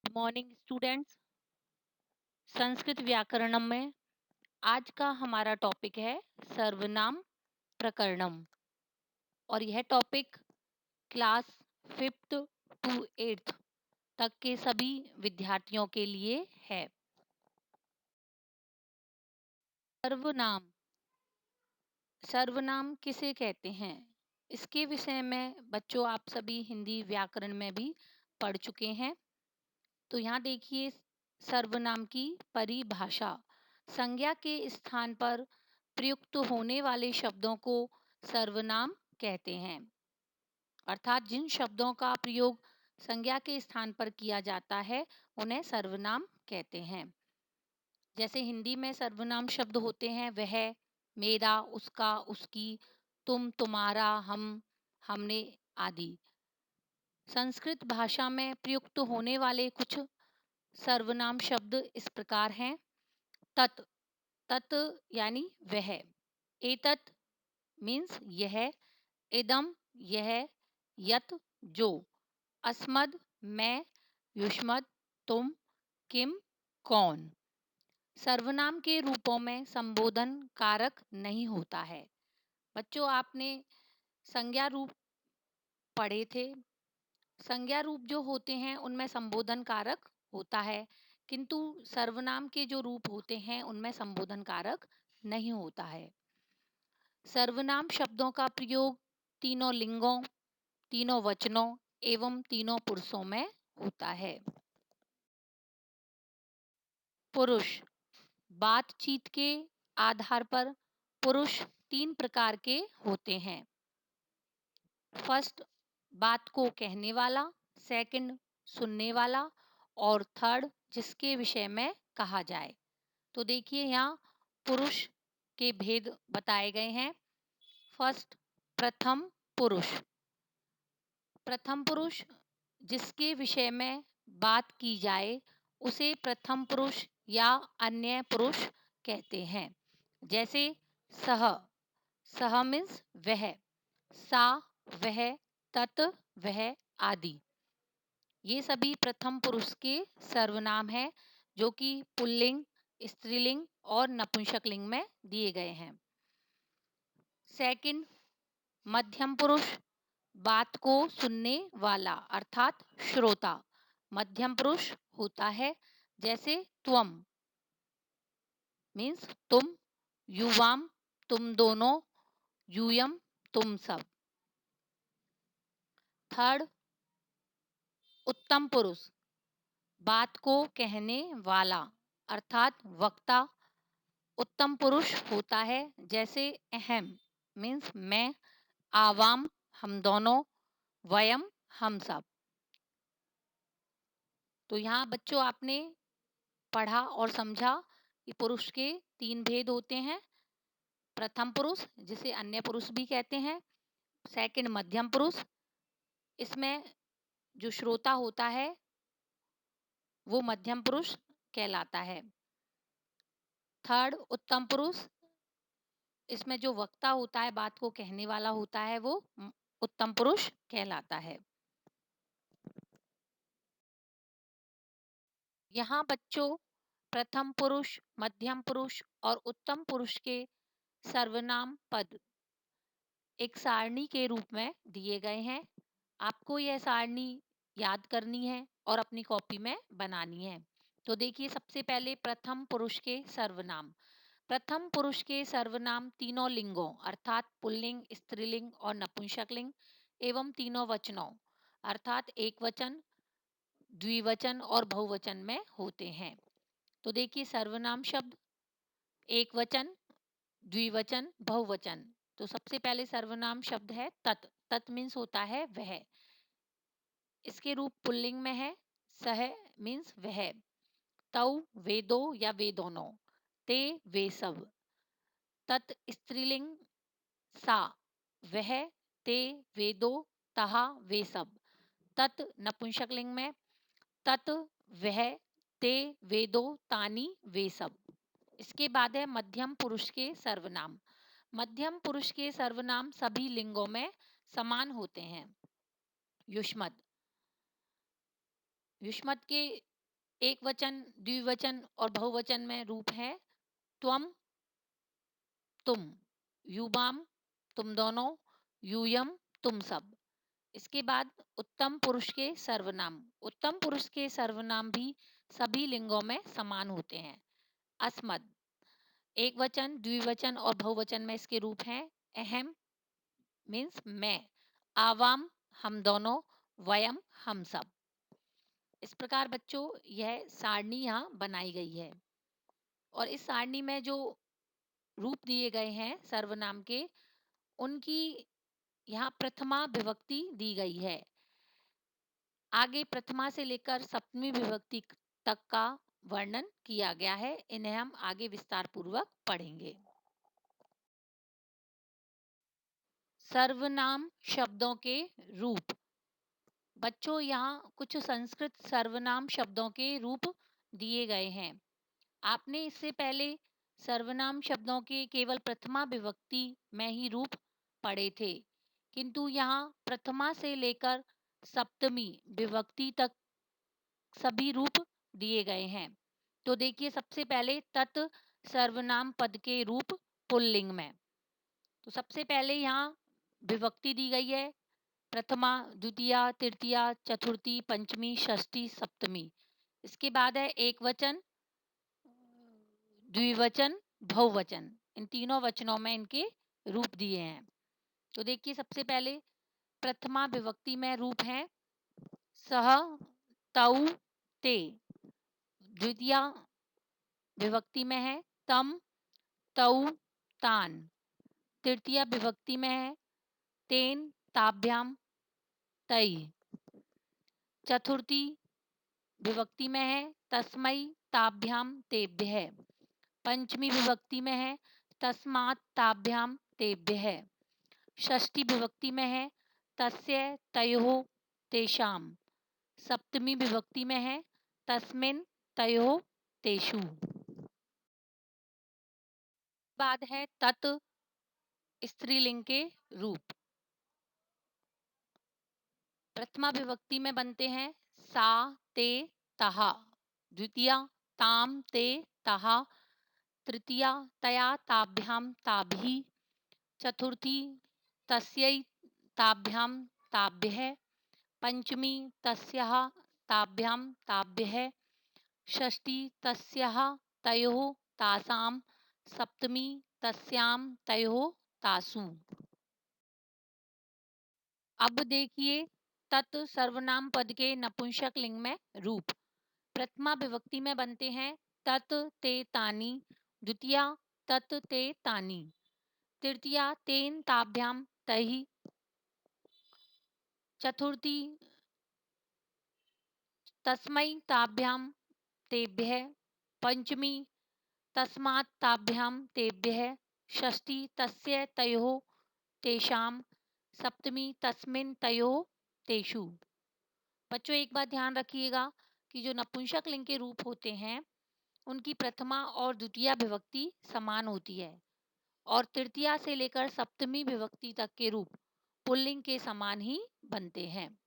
Good morning students. Sanskrit व्याकरणम में आज का हमारा टॉपिक है सर्वनाम प्रकरणम। और यह topic class 5th to 8th तक के सभी विद्यार्थियों के लिए है। सर्वनाम सर्वनाम किसे कहते हैं, इसके विषय में बच्चों आप सभी हिंदी व्याकरण में भी पढ़ चुके हैं। तो यहाँ देखिए, सर्वनाम की परिभाषा संज्ञा के स्थान पर प्रयुक्त होने वाले शब्दों को सर्वनाम कहते हैं। अर्थात जिन शब्दों का प्रयोग संज्ञा के स्थान पर किया जाता है उन्हें सर्वनाम कहते हैं। जैसे हिंदी में सर्वनाम शब्द होते हैं वह, मेरा, उसका, उसकी, तुम, तुम्हारा, हम, हमने आदि। संस्कृत भाषा में प्रयुक्त होने वाले कुछ सर्वनाम शब्द इस प्रकार हैं। तत्, तत् यानी वह। एतत् मीन्स यह। इदम यह। यत जो। अस्मद मैं। युष्मद तुम। किम कौन। सर्वनाम के रूपों में संबोधन कारक नहीं होता है। बच्चों आपने संज्ञा रूप पढ़े थे। संज्ञा रूप जो होते हैं उनमें संबोधन कारक होता है, किंतु सर्वनाम के जो रूप होते हैं उनमें संबोधन कारक नहीं होता है। सर्वनाम शब्दों का प्रयोग तीनों लिंगों, तीनों वचनों एवं तीनों पुरुषों में होता है। पुरुष, बातचीत के आधार पर पुरुष तीन प्रकार के होते हैं। फर्स्ट, बात को कहने वाला। सेकंड, सुनने वाला। और थर्ड, जिसके विषय में कहा जाए। तो देखिए यहाँ पुरुष के भेद बताए गए हैं। फर्स्ट, प्रथम पुरुष। प्रथम पुरुष जिसके विषय में बात की जाए उसे प्रथम पुरुष या अन्य पुरुष कहते हैं। जैसे सह, सह मीन्स वह, सा वह, तत् वह आदि। ये सभी प्रथम पुरुष के सर्वनाम हैं जो कि पुल्लिंग, स्त्रीलिंग और नपुंसकलिंग में दिए गए हैं। सेकंड, मध्यम पुरुष, बात को सुनने वाला अर्थात श्रोता मध्यम पुरुष होता है। जैसे त्वम मीन्स तुम, युवाम तुम दोनों, यूयम तुम सब। थर्ड, उत्तम पुरुष, बात को कहने वाला अर्थात वक्ता उत्तम पुरुष होता है। जैसे अहम मीन्स मैं, आवाम हम दोनों, वयम हम सब। तो यहाँ बच्चों आपने पढ़ा और समझा कि पुरुष के तीन भेद होते हैं। प्रथम पुरुष जिसे अन्य पुरुष भी कहते हैं। सेकंड, मध्यम पुरुष, इसमें जो श्रोता होता है वो मध्यम पुरुष कहलाता है। थर्ड, उत्तम पुरुष, इसमें जो वक्ता होता है, बात को कहने वाला होता है, वो उत्तम पुरुष कहलाता है। यहाँ बच्चों प्रथम पुरुष, मध्यम पुरुष और उत्तम पुरुष के सर्वनाम पद एक सारणी के रूप में दिए गए हैं। आपको यह सारणी याद करनी है और अपनी कॉपी में बनानी है। तो देखिए, सबसे पहले प्रथम पुरुष के सर्वनाम। प्रथम पुरुष के सर्वनाम तीनों लिंगों अर्थात पुल्लिंग, स्त्रीलिंग और नपुंसकलिंग एवं तीनों वचनों अर्थात एक वचन, द्विवचन और बहुवचन में होते हैं। तो देखिए, सर्वनाम शब्द एक वचन, द्विवचन, बहुवचन। तो सबसे पहले सर्वनाम शब्द है तत्। तत् मीन्स होता है वह। इसके रूप पुल्लिंग में है। सह मीन्स वह। तौ वे दो या वे दोनों। ते वे सब। तत् स्त्रीलिंग सा वह, ते वे दो, तहा वे सब। तत् नपुंसकलिंग में तत् वह, ते वे दो, तानी वे सब। इसके बाद है मध्यम पुरुष के सर्वनाम। मध्यम पुरुष के सर्वनाम सभी लिंगों में समान होते हैं। युष्मद, युष्मद के एक वचन, द्विवचन और बहुवचन में रूप है त्वम, तुम, युवाम, तुम दोनों, यूयम, तुम सब। इसके बाद उत्तम पुरुष के सर्वनाम। उत्तम पुरुष के सर्वनाम भी सभी लिंगों में समान होते हैं। अस्मद, एक वचन, द्विवचन और बहुवचन में इसके रूप हैं अहम मीन्स मैं, आवाम हम दोनों, वयम हम सब। इस प्रकार बच्चों यह सारणी यहाँ बनाई गई है और इस सारणी में जो रूप दिए गए हैं सर्वनाम के, उनकी यहाँ प्रथमा विभक्ति दी गई है। आगे प्रथमा से लेकर सप्तमी विभक्ति तक का वर्णन किया गया है। इन्हें हम आगे विस्तार पूर्वक पढ़ेंगे। सर्वनाम शब्दों के रूप। बच्चों यहाँ कुछ संस्कृत सर्वनाम शब्दों के रूप दिए गए हैं। आपने इससे पहले सर्वनाम शब्दों के केवल प्रथमा विभक्ति में ही रूप पढ़े थे, किंतु यहाँ प्रथमा से लेकर सप्तमी विभक्ति तक सभी रूप दिए गए हैं। तो देखिए सबसे पहले तत् सर्वनाम पद के रूप पुल्लिंग में। तो सबसे पहले यहाँ विभक्ति दी गई है प्रथमा, द्वितीया, तृतीया, चतुर्थी, पंचमी, षष्ठी, सप्तमी। इसके बाद है एक वचन, द्विवचन, बहुवचन। इन तीनों वचनों में इनके रूप दिए हैं। तो देखिए सबसे पहले प्रथमा विभक्ति में रूप है सह, तौ, ते। द्वितीया विभक्ति में है तम, तौ, तान। तृतीया विभक्ति में है तेन, ताभ्याम, तई। चतुर्थी विभक्ति में है तस्मै, ताभ्याम, तेभ्यः। पंचमी विभक्ति में है तस्मात्, ताभ्याम, तेभ्यः। षष्ठी विभक्ति में है तस्य, तयोः, तेषाम्। सप्तमी विभक्ति में है तस्मिन्, तयोः, तेषु। बाद है तत् स्त्रीलिंग के रूप। प्रथमा विभक्ति में बनते हैं सा, ते, तः। द्वितीया ताम, ते, तः। तृतीया तया, ताभ्याम, ताभिः। चतुर्थी तस्यै, ताभ्याम, ताभ्यः। पंचमी तस्याः, ताभ्याम, ताभ्यः। षष्ठी तस्याः, तयोः, तासाम्। सप्तमी तस्यां, तयोः, तासु। अब देखिए तत् सर्वनाम पद के नपुंसक लिंग में रूप। प्रथमा विभक्ति में बनते हैं तत्, ते, तानि। द्वितीया तत्, ते, तानि। तृतीया तेन, ताभ्याम, तैः। चतुर्थी तस्मै, ताभ्याम, तेभ्यः। पंचमी तस्मात्, ताभ्याम, तेभ्यः। षष्ठी तस्य, तयोः, तेषाम्। सप्तमी तस्मिन्, तयोः, तेषु। बच्चों एक बात ध्यान रखिएगा कि जो नपुंसक लिंग के रूप होते हैं उनकी प्रथमा और द्वितीया विभक्ति समान होती है और तृतीया से लेकर सप्तमी विभक्ति तक के रूप पुल्लिंग के समान ही बनते हैं।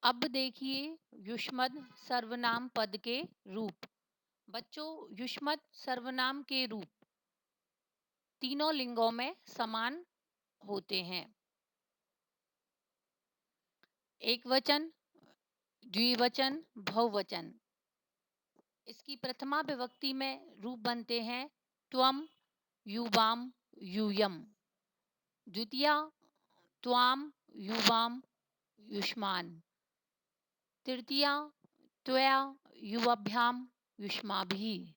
अब देखिए युष्मद सर्वनाम पद के रूप। बच्चों युष्मद सर्वनाम के रूप तीनों लिंगों में समान होते हैं। एक वचन, द्विवचन, बहुवचन। इसकी प्रथमा विभक्ति में रूप बनते हैं त्वम, युवाम, यूयम। द्वितीया त्वाम, युवाम, युष्मान। तृतीया त्वया, युवाभ्याम, युष्माभिः।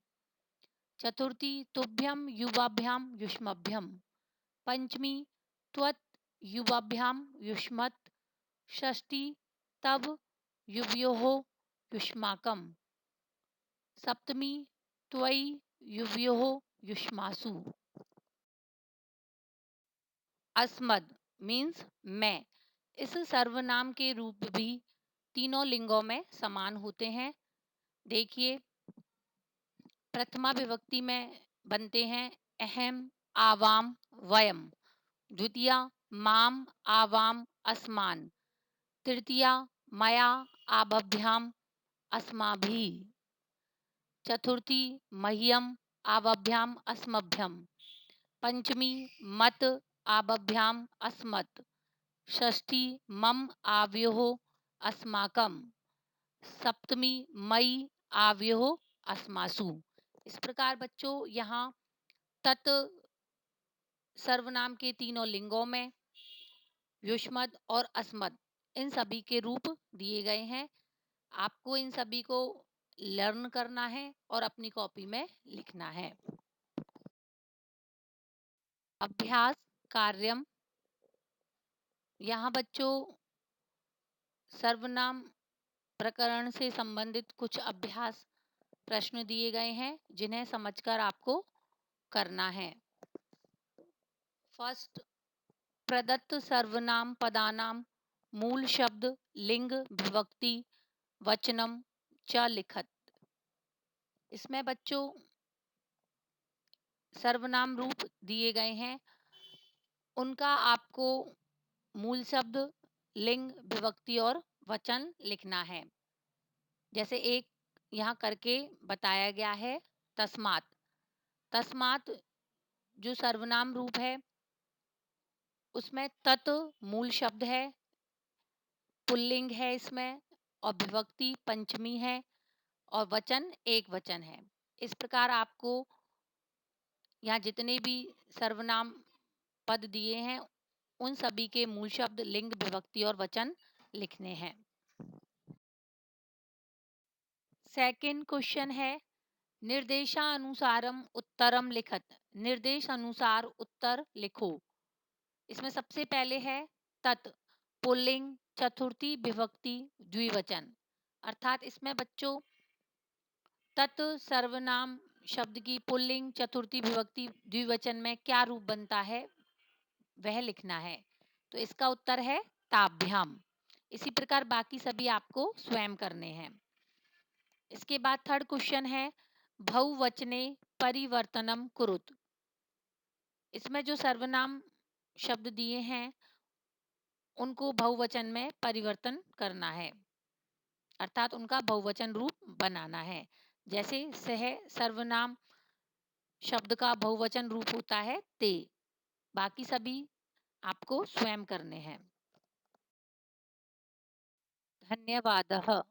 चतुर्थी तुभ्यं, युवाभ्याम, युष्मभ्यम। पंचमी त्वत्, युवाभ्याम, युष्मत्। षष्ठी तव, युवयोः, युष्माकम्। सप्तमी त्वयि, युवयोः, युष्मासु। अस्मद मीन्स मैं। इस सर्वनाम के रूप भी तीनों लिंगों में समान होते हैं। देखिए प्रथमा विभक्ति में बनते हैं अहम, आवाम, वयम। द्वितीया माम, आवाम, अस्मान। तृतीया मया आबभ्याम अस्माभिः। चतुर्थी मह्यम आबभ्याम अस्मभ्यम। पंचमी मत आबभ्याम अस्मत्। षष्ठी मम आवयोः अस्माकं। सप्तमी मई आवयोः अस्मासु। इस प्रकार बच्चों यहाँ तत् सर्वनाम के तीनों लिंगों में युष्मद और अस्मद इन सभी के रूप दिए गए हैं। आपको इन सभी को लर्न करना है और अपनी कॉपी में लिखना है। अभ्यास कार्यम। यहाँ बच्चों सर्वनाम प्रकरण से संबंधित कुछ अभ्यास प्रश्न दिए गए हैं जिन्हें समझकर आपको करना है। फर्स्ट, प्रदत्त सर्वनाम पदानाम मूल शब्द लिंग विभक्ति वचनम च लिखत। इसमें बच्चों सर्वनाम रूप दिए गए हैं, उनका आपको मूल शब्द लिंग विभक्ति और वचन लिखना है। जैसे एक यहाँ करके बताया गया है तस्मात। तस्मात जो सर्वनाम रूप है उसमें तत् मूल शब्द है, पुल्लिंग है इसमें, और विभक्ति पंचमी है और वचन एक वचन है। इस प्रकार आपको यहाँ जितने भी सर्वनाम पद दिए हैं उन सभी के मूल शब्द लिंग विभक्ति और वचन लिखने हैं। सेकंड क्वेश्चन है निर्देशानुसारम उत्तरम लिखत। निर्देश अनुसार उत्तर लिखो। इसमें सबसे पहले है तत् पुल्लिंग चतुर्थी विभक्ति द्विवचन। अर्थात इसमें बच्चों तत् सर्वनाम शब्द की पुल्लिंग चतुर्थी विभक्ति द्विवचन में क्या रूप बनता है वह लिखना है। तो इसका उत्तर है ताभ्याम। इसी प्रकार बाकी सभी आपको स्वयं करने हैं। इसके बाद थर्ड क्वेश्चन है बहुवचने परिवर्तनम कुरुत। इसमें जो सर्वनाम शब्द दिए हैं उनको बहुवचन में परिवर्तन करना है, अर्थात उनका बहुवचन रूप बनाना है। जैसे सह सर्वनाम शब्द का बहुवचन रूप होता है ते। बाकी सभी आपको स्वयं करने हैं। धन्यवादः।